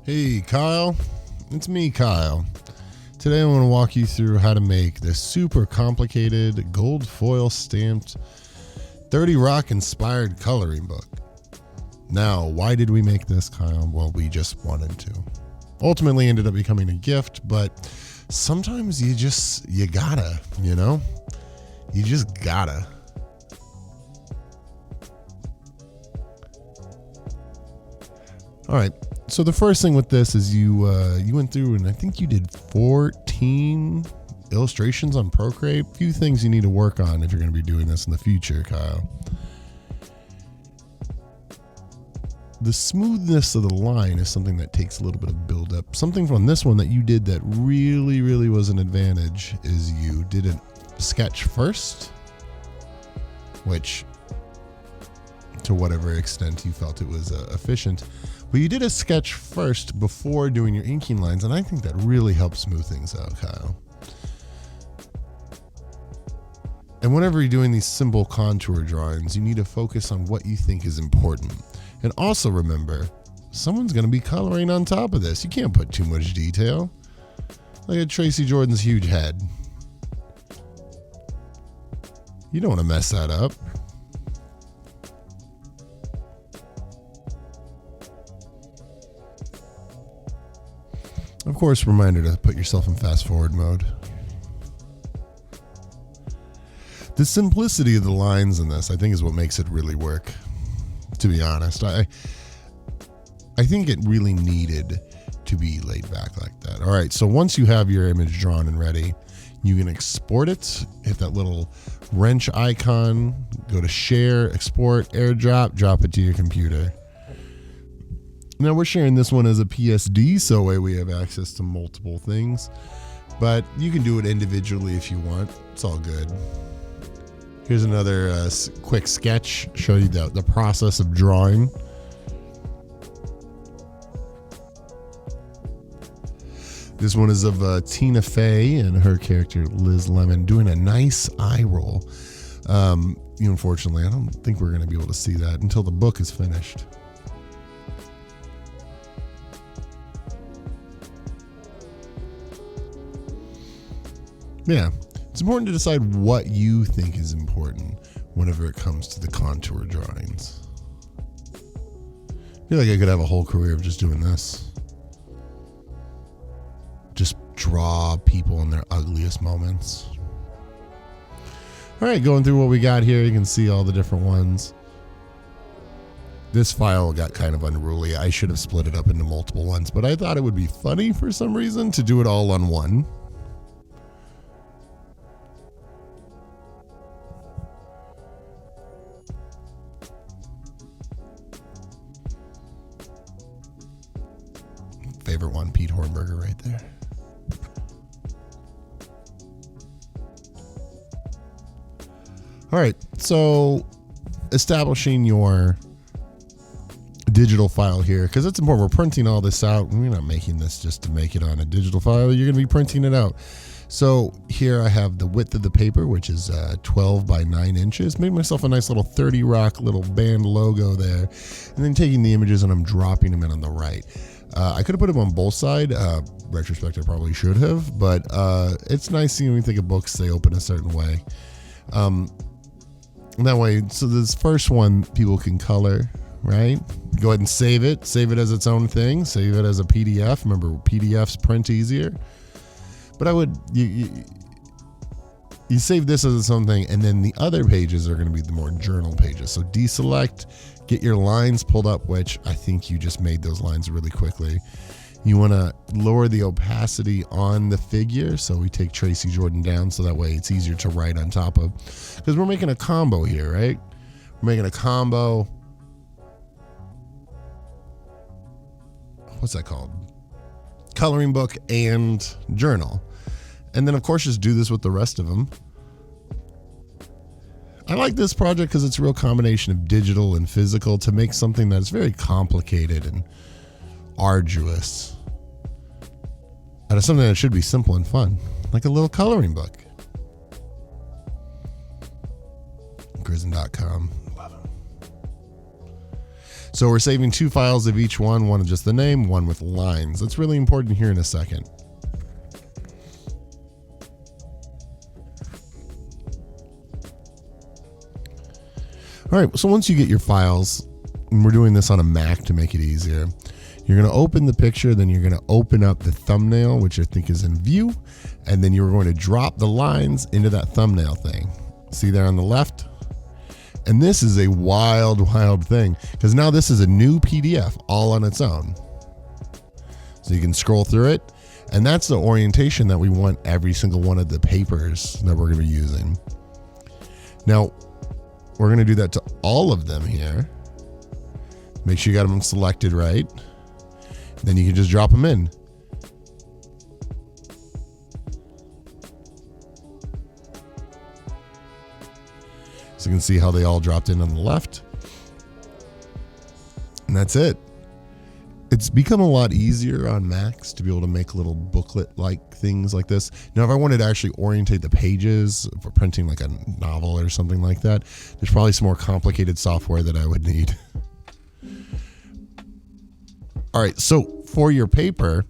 Hey Kyle, it's me Kyle. Today I want to walk you through how to make this super complicated gold foil stamped 30 Rock inspired coloring book. Now, why did we make this, Kyle? Well, we just wanted to. Ultimately ended up becoming a gift, but sometimes you gotta, you just gotta. All right. So the first thing with this is you went through and I think you did 14 illustrations on Procreate. A few things you need to work on if you're going to be doing this in the future, Kyle. The smoothness of the line is something that takes a little bit of build up. Something from this one that you did that really, really was an advantage is you did a sketch first, which to whatever extent you felt it was efficient. But you did a sketch first before doing your inking lines, and I think that really helps smooth things out, Kyle. And whenever you're doing these simple contour drawings, you need to focus on what you think is important. And also remember, someone's going to be coloring on top of this. You can't put too much detail. Look at Tracy Jordans' huge head. You don't want to mess that up. Of course, reminder to put yourself in fast forward mode. The simplicity of the lines in this, I think, is what makes it really work. To be honest, I think it really needed to be laid back like that. All right, so once you have your image drawn and ready, you can export it, hit that little wrench icon, go to share, export, airdrop, drop it to your computer. Now we're sharing this one as a PSD, so way we have access to multiple things, but you can do it individually if you want. It's all good. Here's another quick sketch, show you the process of drawing. This one is of Tina Fey and her character Liz Lemon doing a nice eye roll. Unfortunately, I don't think we're going to be able to see that until the book is finished. Yeah, it's important to decide what you think is important whenever it comes to the contour drawings. I feel like I could have a whole career of just doing this. Just draw people in their ugliest moments. All right, going through what we got here, you can see all the different ones. This file got kind of unruly. I should have split it up into multiple ones, but I thought it would be funny for some reason to do it all on one. Favorite one, Pete Hornberger right there. All right, so establishing your digital file here, because it's important. We're printing all this out. We're not making this just to make it on a digital file. You're going to be printing it out. So here I have the width of the paper, which is 12 by 9 inches. Made myself a nice little 30 Rock little band logo there. And then taking the images and I'm dropping them in on the right. I could have put them on both sides. Retrospect, I probably should have, but it's nice seeing when you think of books, they open a certain way. That way, so this first one, people can color, right? Go ahead and save it as its own thing, save it as a PDF. Remember, PDFs print easier. But I would, you save this as its own thing, and then the other pages are going to be the more journal pages. So deselect, get your lines pulled up, which I think you just made those lines really quickly. You want to lower the opacity on the figure. So we take Tracy Jordan down so that way it's easier to write on top of. Because we're making a combo here, right? We're making a combo. What's that called? Coloring book and journal. And then of course just do this with the rest of them. I like this project because it's a real combination of digital and physical to make something that's very complicated and arduous out of something that should be simple and fun, like a little coloring book. Grizzin.com. Love it. So we're saving 2 files of each one with just the name, one with lines. That's really important here in a second. All right, so once you get your files, and we're doing this on a Mac to make it easier, you're going to open the picture, then you're going to open up the thumbnail, which I think is in view, and then you're going to drop the lines into that thumbnail thing. See there on the left? And this is a wild, wild thing, because now this is a new PDF all on its own. So you can scroll through it, and that's the orientation that we want every single one of the papers that we're going to be using. Now, we're going to do that to all of them here. Make sure you got them selected right. Then you can just drop them in. So you can see how they all dropped in on the left. And that's it. It's become a lot easier on Macs to be able to make little booklet-like things like this. Now, if I wanted to actually orientate the pages for printing like a novel or something like that, there's probably some more complicated software that I would need. All right, so for your paper,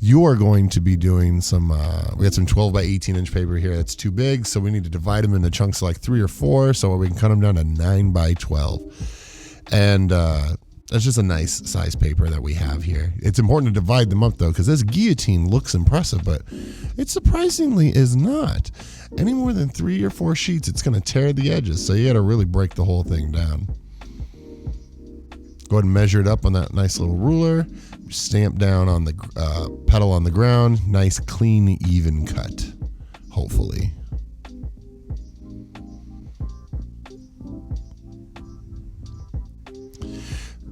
you are going to be doing some, we got some 12 by 18 inch paper here. That's too big, so we need to divide them into chunks of like 3 or 4 so we can cut them down to 9 by 12. And that's just a nice size paper that we have here. It's important to divide them up though, because this guillotine looks impressive, but it surprisingly is not. Any more than 3 or 4 sheets, it's going to tear the edges. So you got to really break the whole thing down. Go ahead and measure it up on that nice little ruler. Stamp down on the pedal on the ground. Nice, clean, even cut, hopefully.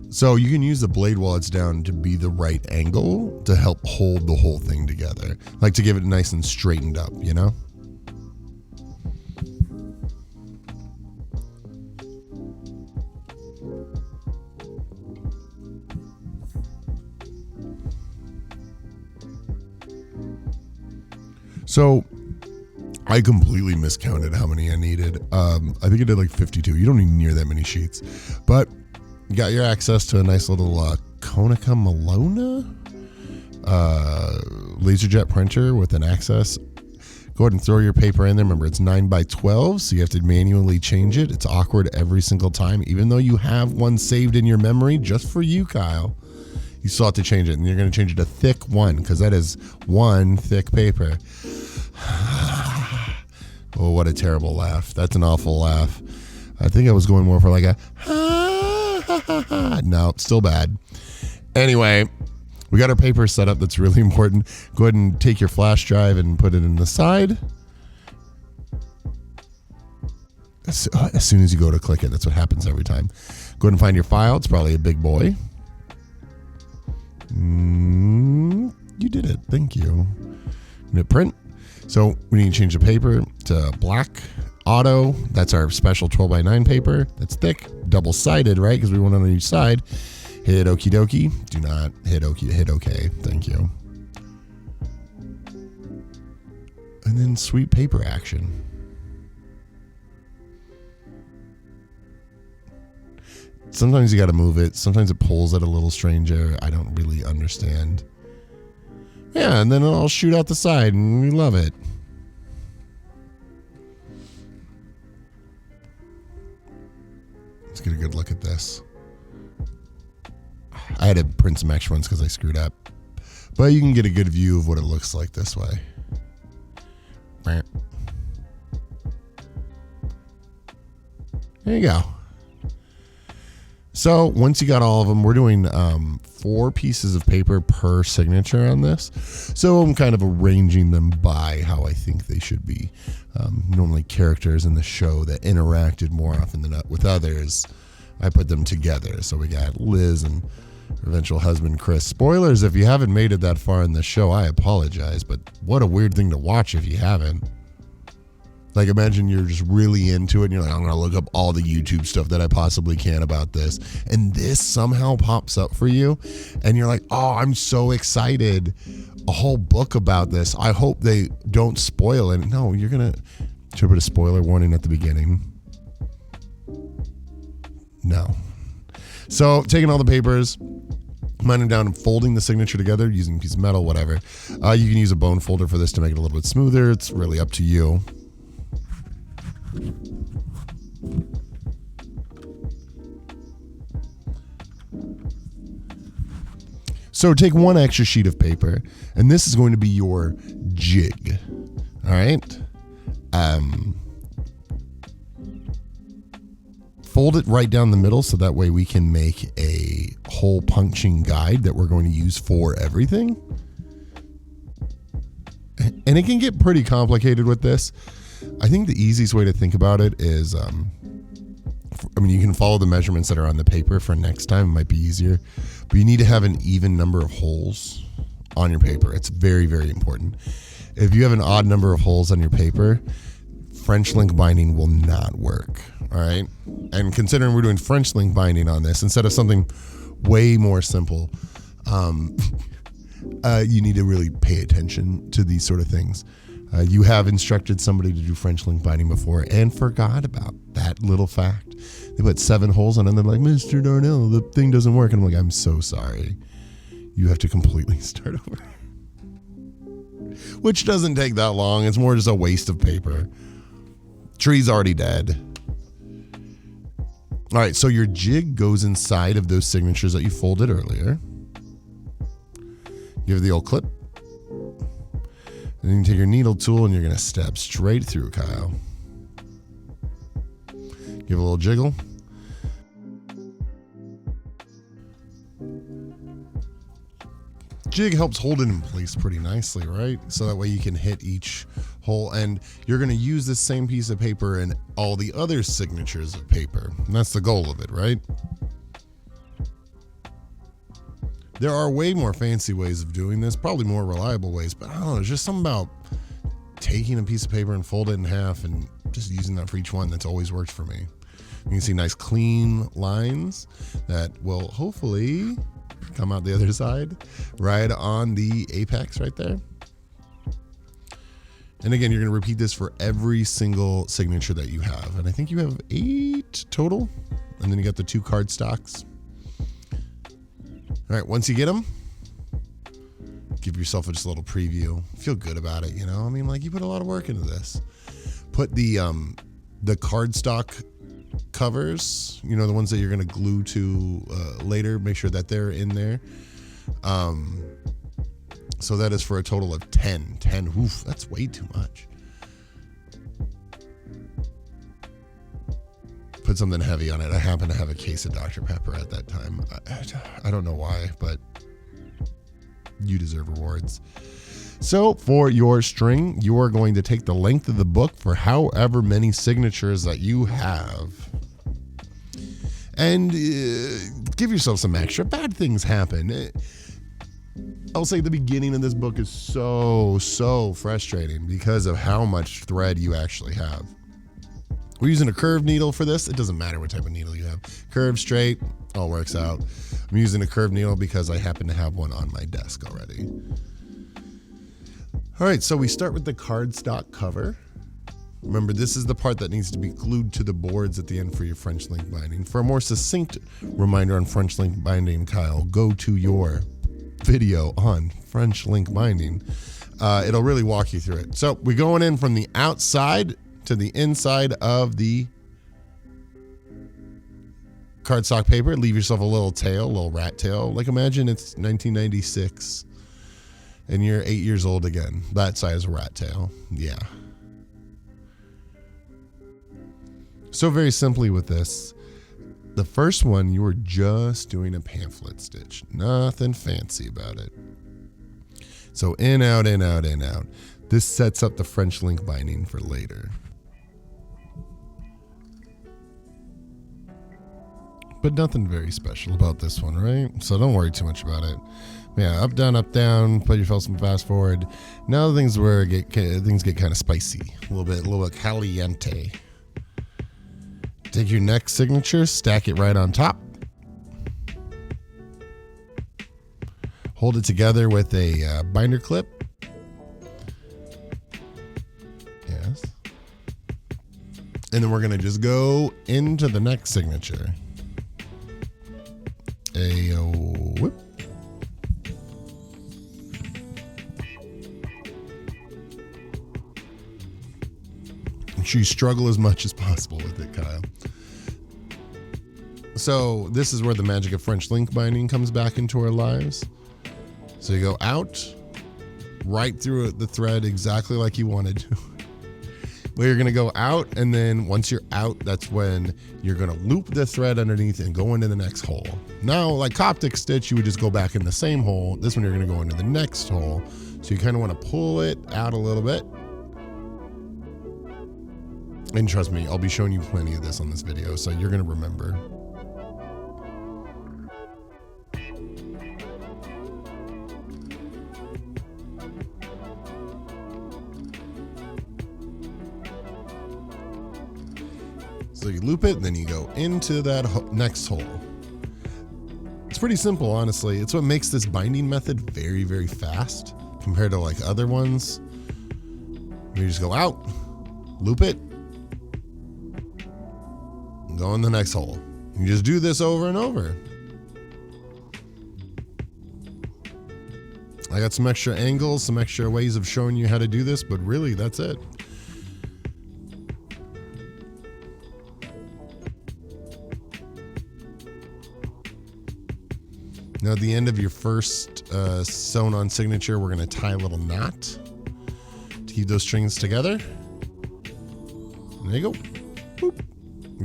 So you can use the blade while it's down to be the right angle to help hold the whole thing together. Like to give it nice and straightened up, you know? So I completely miscounted how many I needed. I think I did like 52. You don't need near that many sheets, but you got your access to a nice little Konica Malona LaserJet printer with an access. Go ahead and throw your paper in there. Remember, it's 9 by 12, so you have to manually change it. It's awkward every single time, even though you have one saved in your memory just for you, Kyle. You still have to change it, and you're going to change it to thick 1 because that is one thick paper. Oh, what a terrible laugh. That's an awful laugh. I think I was going more for like a no, still bad. Anyway, we got our paper set up. That's really important. Go ahead and take your flash drive and put it in the side. As soon as you go to click it, that's what happens every time. Go ahead and find your file. It's probably a big boy. You did it. Thank you. Hit print. So we need to change the paper to black. Auto, that's our special 12 by 9 paper. That's thick, double-sided, right? Because we want it on each side. Hit okie dokie. Do not hit okie, hit okay. Thank you. And then sweet paper action. Sometimes you got to move it. Sometimes it pulls it a little stranger. I don't really understand. Yeah, and then it'll shoot out the side, and we love it. Let's get a good look at this. I had to print some extra ones because I screwed up. But you can get a good view of what it looks like this way. There you go. So once you got all of them, we're doing 4 pieces of paper per signature on this. So I'm kind of arranging them by how I think they should be. Normally characters in the show that interacted more often than with others, I put them together. So we got Liz and her eventual husband, Chris. Spoilers, if you haven't made it that far in the show, I apologize, but what a weird thing to watch if you haven't. Like, imagine you're just really into it and you're like, I'm going to look up all the YouTube stuff that I possibly can about this. And this somehow pops up for you. And you're like, oh, I'm so excited. A whole book about this. I hope they don't spoil it. No, you're going to... Should I put a spoiler warning at the beginning? No. So taking all the papers, minding down and folding the signature together using a piece of metal, whatever. You can use a bone folder for this to make it a little bit smoother. It's really up to you. So take one extra sheet of paper, and this is going to be your jig. All right. Fold it right down the middle so that way we can make a hole punching guide that we're going to use for everything. And it can get pretty complicated with this. I think the easiest way to think about it is, you can follow the measurements that are on the paper for next time. It might be easier. But you need to have an even number of holes on your paper. It's very, very important. If you have an odd number of holes on your paper, French link binding will not work. All right. And considering we're doing French link binding on this instead of something way more simple, you need to really pay attention to these sort of things. You have instructed somebody to do French link binding before and forgot about that little fact. They put 7 holes on it and they're like, Mr. Darnell, the thing doesn't work. And I'm like, I'm so sorry. You have to completely start over. Which doesn't take that long. It's more just a waste of paper. Tree's already dead. All right, so your jig goes inside of those signatures that you folded earlier. Give it the old clip. And then you take your needle tool and you're going to step straight through, Kyle. Give it a little jiggle. Jig helps hold it in place pretty nicely, right? So that way you can hit each hole, and you're going to use this same piece of paper in all the other signatures of paper. And that's the goal of it, right? There are way more fancy ways of doing this, probably more reliable ways, but I don't know, there's just something about taking a piece of paper and fold it in half and just using that for each one that's always worked for me. You can see nice clean lines that will hopefully come out the other side, right on the apex right there. And again, you're going to repeat this for every single signature that you have. And I think you have 8 total. And then you got the 2 card stocks. All right, once you get them, give yourself just a little preview. Feel good about it, you know? I mean, like, you put a lot of work into this. Put the cardstock covers, you know, the ones that you're going to glue to later, make sure that they're in there. So that is for a total of 10. Oof, that's way too much. Put something heavy on it. I happen to have a case of Dr. Pepper at that time. I don't know why, but you deserve rewards. So for your string, you are going to take the length of the book for however many signatures that you have. And give yourself some extra. Bad things happen. I'll say the beginning of this book is so frustrating because of how much thread you actually have. We're using a curved needle for this. It doesn't matter what type of needle you have. Curved, straight, all works out. I'm using a curved needle because I happen to have one on my desk already. All right, so we start with the cardstock cover. Remember, this is the part that needs to be glued to the boards at the end for your French link binding. For a more succinct reminder on French link binding, Kyle, go to your video on French link binding. It'll really walk you through it. So we're going in from the outside to the inside of the cardstock paper. Leave yourself a little tail, a little rat tail. Like, imagine it's 1996 and you're 8 years old again. That size rat tail. Yeah. So very simply with this, the first one, you were just doing a pamphlet stitch. Nothing fancy about it. So in, out, in, out, in, out. This sets up the French link binding for later. But nothing very special about this one, right? So don't worry too much about it. Yeah, up, down, put yourself some fast forward. Now things get kind of spicy. A little bit caliente. Take your next signature, stack it right on top. Hold it together with a binder clip. Yes. And then we're going to just go into the next signature. sure you struggle as much as possible with it, Kyle. So this is where the magic of French link binding comes back into our lives. So you go out, right through the thread exactly like you wanted to. Where you're going to go out, and then once you're out, that's when you're going to loop the thread underneath and go into the next hole. Now, like Coptic stitch, you would just go back in the same hole. This one, you're going to go into the next hole. So you kind of want to pull it out a little bit. And trust me, I'll be showing you plenty of this on this video, so you're going to remember. So you loop it, and then you go into that next hole. It's pretty simple, honestly. It's what makes this binding method very, very fast compared to like other ones. You just go out, loop it, and go in the next hole. You just do this over and over. I got some extra angles, some extra ways of showing you how to do this, but really that's it. Now at the end of your first sewn on signature, we're going to tie a little knot to keep those strings together. There you go. Boop.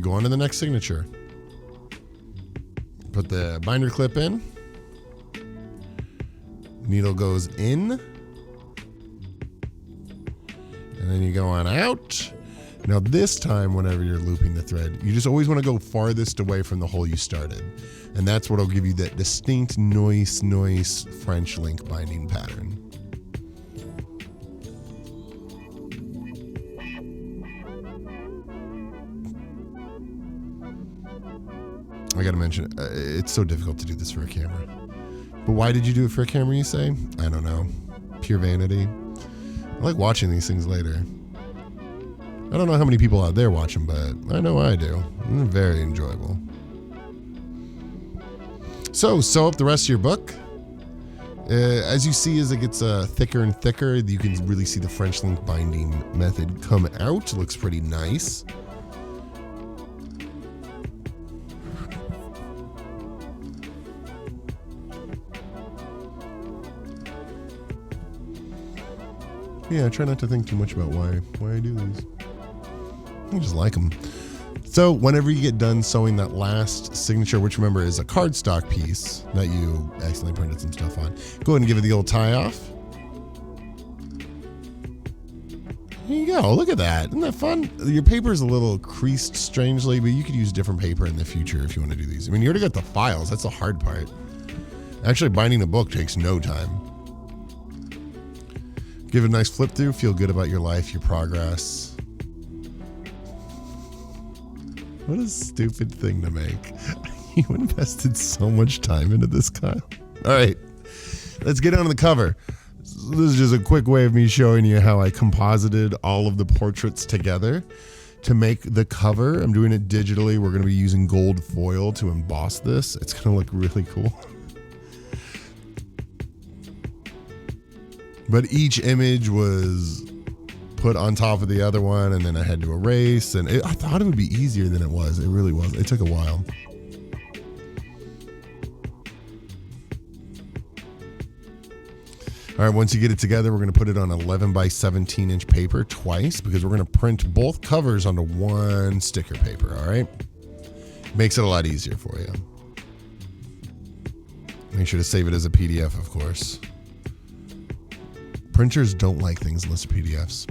Go on to the next signature. Put the binder clip in. Needle goes in. And then you go on out. Now this time, whenever you're looping the thread, you just always want to go farthest away from the hole you started. And that's what'll give you that distinct nice French link binding pattern. I gotta mention, it's so difficult to do this for a camera. But why did you do it for a camera, you say? I don't know. Pure vanity. I like watching these things later. I don't know how many people out there watch them, but I know I do. They're very enjoyable. So, sew up the rest of your book. As you see, as it gets thicker and thicker, you can really see the French link binding method come out. It looks pretty nice. Yeah, I try not to think too much about why I do these. I just like them. So whenever you get done sewing that last signature, which remember is a cardstock piece that you accidentally printed some stuff on, go ahead and give it the old tie off. There you go. Look at that. Isn't that fun? Your paper is a little creased strangely, but you could use different paper in the future if you want to do these. I mean, you already got the files. That's the hard part. Actually, binding a book takes no time. Give it a nice flip through. Feel good about your life, your progress. What a stupid thing to make. You invested so much time into this, Kyle. All right, let's get on to the cover. This is just a quick way of me showing you how I composited all of the portraits together to make the cover. I'm doing it digitally. We're going to be using gold foil to emboss this. It's going to look really cool. But each image was put on top of the other one, and then I had to erase, and I thought it would be easier than it was. It really was. It took a while. All right, once you get it together, we're going to put it on 11 by 17 inch paper twice, because we're going to print both covers onto one sticker paper, all right? Makes it a lot easier for you. Make sure to save it as a PDF, of course. Printers don't like things unless they're PDFs.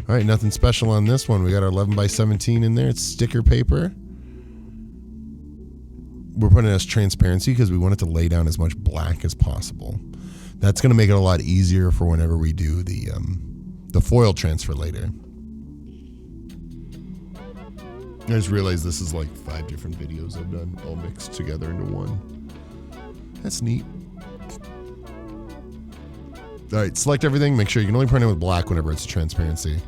All right, nothing special on this one. We got our 11 by 17 in there. It's sticker paper. We're putting it as transparency because we want it to lay down as much black as possible. That's going to make it a lot easier for whenever we do the foil transfer later. I just realized this is like 5 different videos I've done all mixed together into one. That's neat. All right, select everything. Make sure you can only print it with black whenever it's transparency.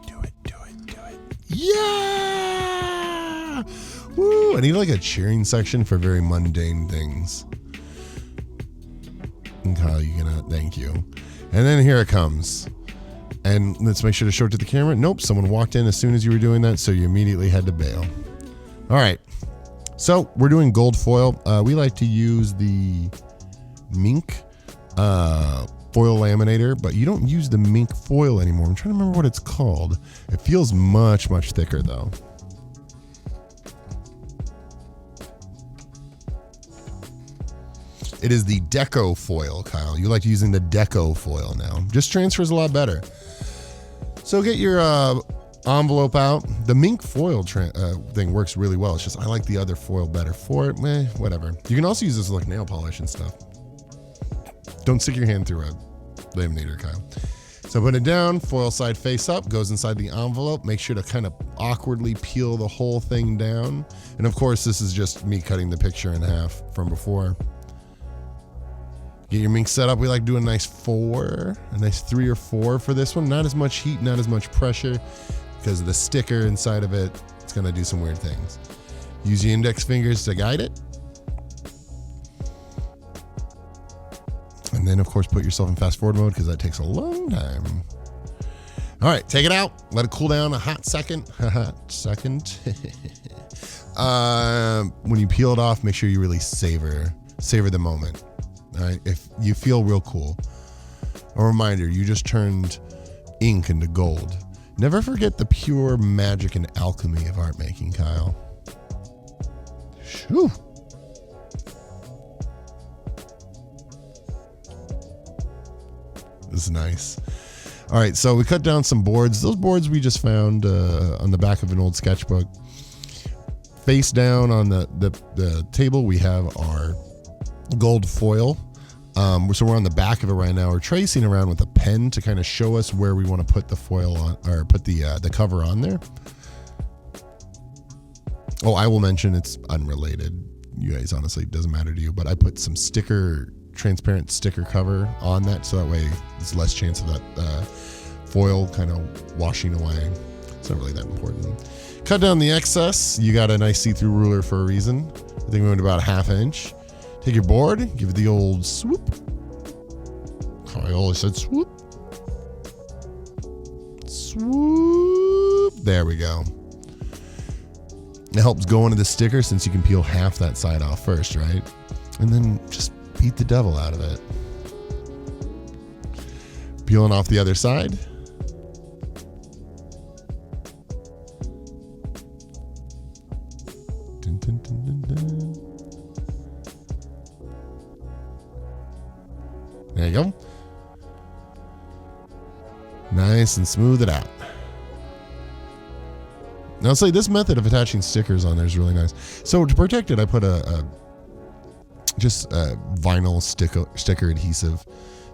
Do it. Yeah! Woo! I need like a cheering section for very mundane things. And Kyle, thank you. And then here it comes. And let's make sure to show it to the camera. Nope, someone walked in as soon as you were doing that, so you immediately had to bail. All right, so we're doing gold foil. We like to use the mink foil laminator, but you don't use the mink foil anymore. I'm trying to remember what it's called. It feels much, much thicker though. It is the deco foil, Kyle. You like using the deco foil now. Just transfers a lot better. So get your envelope out. The mink foil thing works really well. It's just I like the other foil better for it. Whatever. You can also use this like nail polish and stuff. Don't stick your hand through a laminator, Kyle. So put it down, foil side face up, goes inside the envelope. Make sure to kind of awkwardly peel the whole thing down. And of course, this is just me cutting the picture in half from before. Get your mink set up. We like doing a nice 3 or 4 for this one. Not as much heat, not as much pressure because of the sticker inside of it. It's going to do some weird things. Use your index fingers to guide it. And then, of course, put yourself in fast forward mode because that takes a long time. All right, take it out. Let it cool down a hot second. When you peel it off, make sure you really savor the moment. All right, if you feel real cool. A reminder, you just turned ink into gold. Never forget the pure magic and alchemy of art making, Kyle. Shoo. This is nice. All right, so we cut down some boards. Those boards we just found on the back of an old sketchbook. Face down on the table, we have our gold foil. So we're on the back of it right now. We're tracing around with a pen to kind of show us where we want to put the foil on, or put the cover on there. Oh, I will mention it's unrelated. You guys, honestly, it doesn't matter to you, but I put some transparent sticker cover on that, so that way there's less chance of that foil kind of washing away. It's not really that important. Cut down the excess. You got a nice see-through ruler for a reason. I think we went about a 1/2 inch. Take your board, give it the old swoop. I always said swoop. Swoop. There we go. It helps go into the sticker since you can peel half that side off first, right? And then just beat the devil out of it. Peeling off the other side. Dun, dun, dun, dun, dun. There you go. Nice and smooth it out. Now, I'll say this method of attaching stickers on there is really nice. So to protect it, I put a vinyl sticker adhesive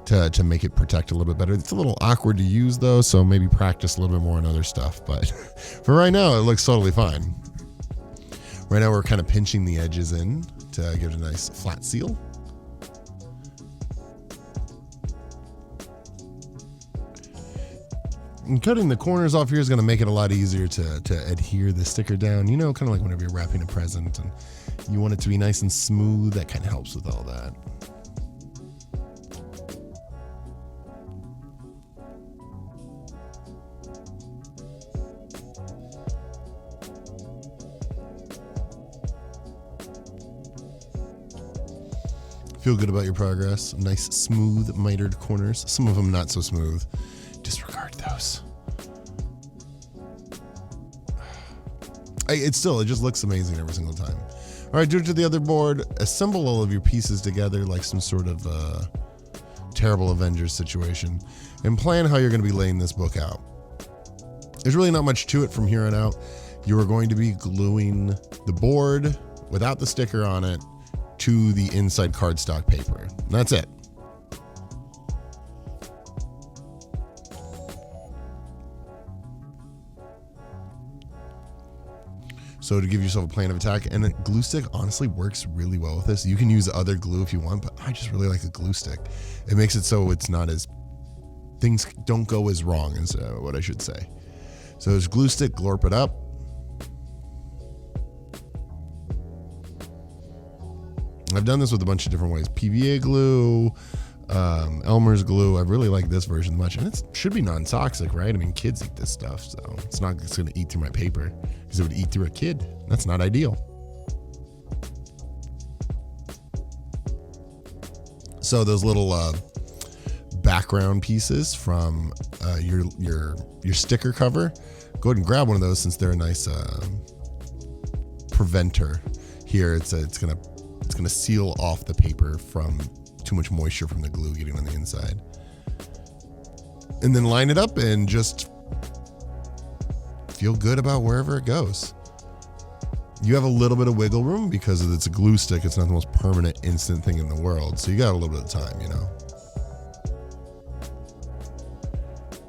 to make it protect a little bit better. It's a little awkward to use though, so maybe practice a little bit more on other stuff. But for right now, it looks totally fine. Right now, we're kind of pinching the edges in to give it a nice flat seal. And cutting the corners off here is going to make it a lot easier to adhere the sticker down. You know, kind of like whenever you're wrapping a present and you want it to be nice and smooth. That kind of helps with all that. Feel good about your progress. Nice, smooth, mitered corners. Some of them not so smooth. Disregard those. It just looks amazing every single time. All right, do it to the other board. Assemble all of your pieces together like some sort of terrible Avengers situation, and plan how you're going to be laying this book out. There's really not much to it from here on out. You are going to be gluing the board without the sticker on it to the inside cardstock paper. And that's it. So to give yourself a plan of attack, and a glue stick honestly works really well with this. You can use other glue if you want, but I just really like a glue stick. It makes it so it's not as, things don't go as wrong as what I should say. So it's glue stick, glorp it up. I've done this with a bunch of different ways. PVA glue, Elmer's glue. I really like this version much, and it should be non-toxic, right? I mean, kids eat this stuff, so it's not going to eat through my paper because it would eat through a kid. That's not ideal. So those little background pieces from your sticker cover, go ahead and grab one of those since they're a nice preventer. Here, it's gonna seal off the paper from too much moisture from the glue getting on the inside. And then line it up and just feel good about wherever it goes. You have a little bit of wiggle room because it's a glue stick. It's not the most permanent instant thing in the world. So you got a little bit of time,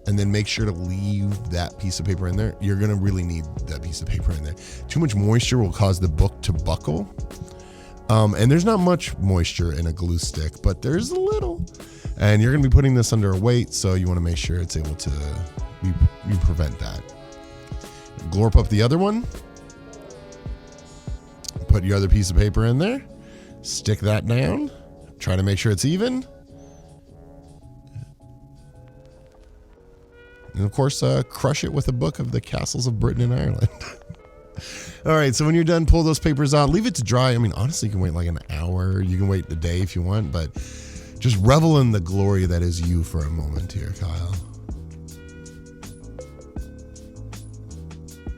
And then make sure to leave that piece of paper in there. You're going to really need that piece of paper in there. Too much moisture will cause the book to buckle. And there's not much moisture in a glue stick, but there's a little. And you're going to be putting this under a weight, so you want to make sure it's able to you prevent that. Glorp up the other one. Put your other piece of paper in there. Stick that down. Try to make sure it's even. And of course, crush it with a book of the castles of Britain and Ireland. All right, so when you're done, pull those papers out. Leave it to dry. I mean, honestly, you can wait like an hour. You can wait a day if you want, but just revel in the glory that is you for a moment here, Kyle.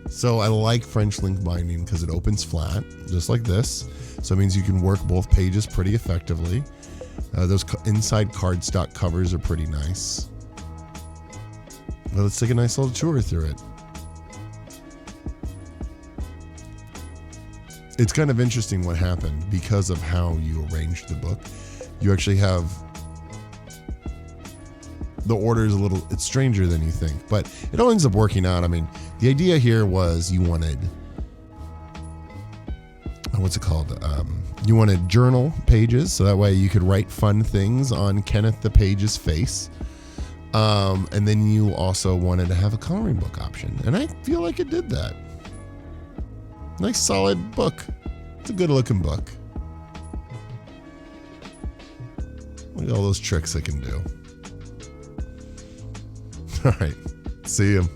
So I like French link binding because it opens flat, just like this. So it means you can work both pages pretty effectively. Those inside cardstock covers are pretty nice. Well, let's take a nice little tour through it. It's kind of interesting what happened because of how you arranged the book. You actually have the order is it's stranger than you think, but it all ends up working out. I mean, the idea here was you wanted, what's it called? You wanted journal pages, so that way you could write fun things on Kenneth the Page's face. And then you also wanted to have a coloring book option, and I feel like it did that. Nice solid book. It's a good looking book. Look at all those tricks it can do. All right, see you.